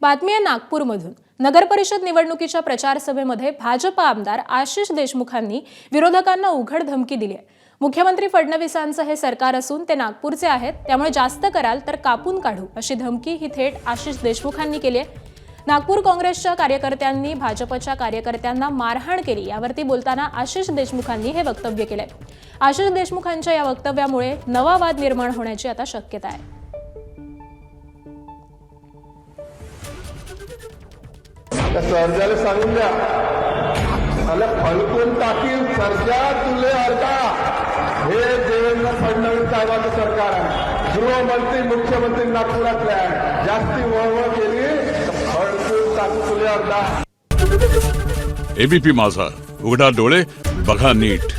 बातमी आहे नागपूरमधून। नगरपरिषद निवडणुकीच्या प्रचार सभेमध्ये भाजप आमदार आशिष देशमुखांनी विरोधकांना उघड धमकी दिली आहे। मुख्यमंत्री फडणवीसांचं हे सरकार असून ते नागपूरचे आहेत, त्यामुळे जास्त कराल तर कापून काढू अशी धमकी ही थेट आशिष देशमुखांनी केली आहे। नागपूर काँग्रेसच्या कार्यकर्त्यांनी भाजपच्या कार्यकर्त्यांना मारहाण केली, यावरती बोलताना आशिष देशमुखांनी हे वक्तव्य केले। आशिष देशमुखांच्या या वक्तव्यामुळे नवा वाद निर्माण होण्याची आता शक्यता आहे। सर्जाला सांगून द्या, मला फलकून टाकील सर्जा तुले अर्धा। हे देवेंद्र फडणवीस साहेबांचं सरकार आहे। गृहमंत्री मुख्यमंत्री नागपुरातले आहे। जास्ती वळवळ केली तर फलकून टाकू तुले अर्धा। एबीपी माझा, उघडा डोळे बघा नीट।